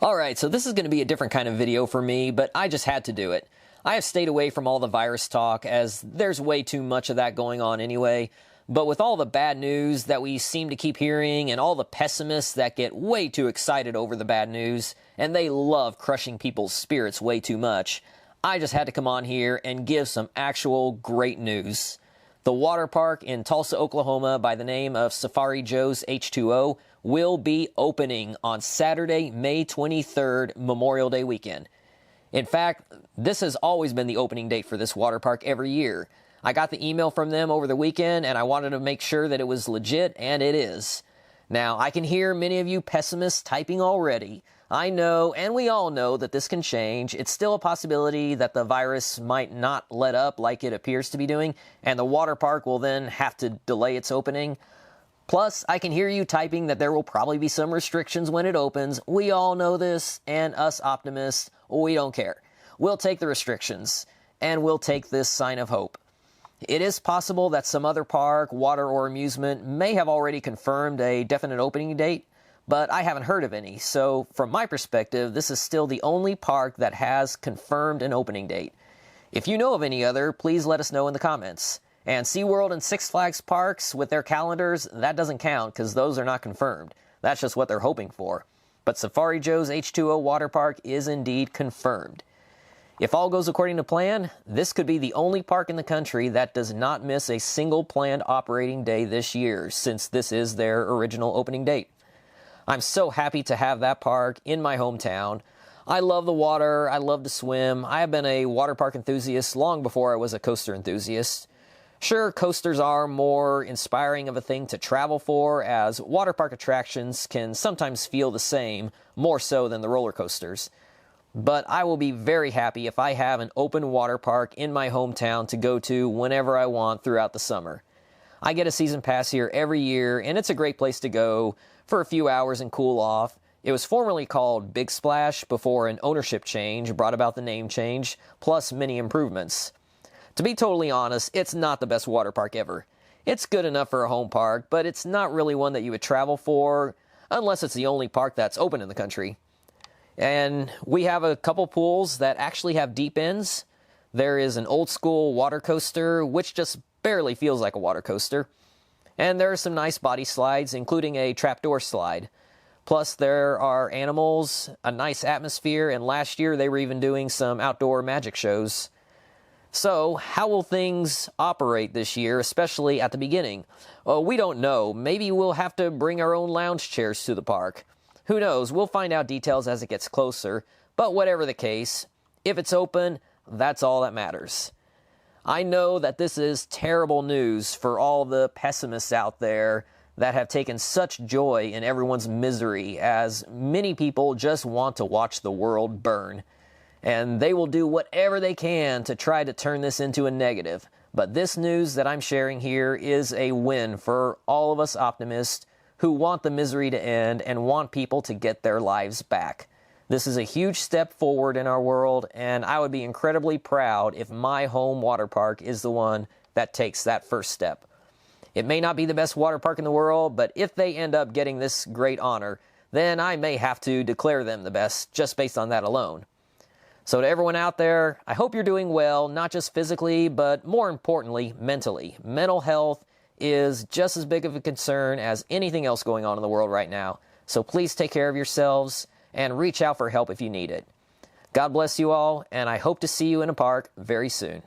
Alright, so this is going to be a different kind of video for me, but I just had to do it. I have stayed away from all the virus talk as there's way too much of that going on anyway, but with all the bad news that we seem to keep hearing and all the pessimists that get way too excited over the bad news, and they love crushing people's spirits way too much, I just had to come on here and give some actual great news. The water park in Tulsa, Oklahoma by the name of Safari Joe's H2O will be opening on Saturday, May 23rd, Memorial Day weekend. In fact, this has always been the opening date for this water park every year. I got the email from them over the weekend and I wanted to make sure that it was legit, and it is. Now, I can hear many of you pessimists typing already. I know, and we all know, that this can change. It's still a possibility that the virus might not let up like it appears to be doing, and the water park will then have to delay its opening. Plus, I can hear you typing that there will probably be some restrictions when it opens. We all know this, and us optimists, we don't care. We'll take the restrictions, and we'll take this sign of hope. It is possible that some other park, water, or amusement may have already confirmed a definite opening date, but I haven't heard of any, so from my perspective, this is still the only park that has confirmed an opening date. If you know of any other, please let us know in the comments. And SeaWorld and Six Flags parks with their calendars, that doesn't count because those are not confirmed. That's just what they're hoping for. But Safari Joe's H2O Water Park is indeed confirmed. If all goes according to plan, this could be the only park in the country that does not miss a single planned operating day this year, since this is their original opening date. I'm so happy to have that park in my hometown. I love the water, I love to swim. I have been a water park enthusiast long before I was a coaster enthusiast. Sure, coasters are more inspiring of a thing to travel for, as water park attractions can sometimes feel the same, more so than the roller coasters. But I will be very happy if I have an open water park in my hometown to go to whenever I want throughout the summer. I get a season pass here every year, and it's a great place to go for a few hours and cool off. It was formerly called Big Splash before an ownership change brought about the name change, plus many improvements. To be totally honest, it's not the best water park ever. It's good enough for a home park, but it's not really one that you would travel for, unless it's the only park that's open in the country. And we have a couple pools that actually have deep ends. There is an old school water coaster, which just barely feels like a water coaster. And there are some nice body slides, including a trapdoor slide. Plus, there are animals, a nice atmosphere, and last year they were even doing some outdoor magic shows. So, how will things operate this year, especially at the beginning? Well, we don't know. Maybe we'll have to bring our own lounge chairs to the park. Who knows? We'll find out details as it gets closer. But whatever the case, if it's open, that's all that matters. I know that this is terrible news for all the pessimists out there that have taken such joy in everyone's misery, as many people just want to watch the world burn. And they will do whatever they can to try to turn this into a negative. But this news that I'm sharing here is a win for all of us optimists who want the misery to end and want people to get their lives back. This is a huge step forward in our world, and I would be incredibly proud if my home water park is the one that takes that first step. It may not be the best water park in the world, but if they end up getting this great honor, then I may have to declare them the best just based on that alone. So to everyone out there, I hope you're doing well, not just physically, but more importantly, mentally. Mental health is just as big of a concern as anything else going on in the world right now. So please take care of yourselves and reach out for help if you need it. God bless you all, and I hope to see you in a park very soon.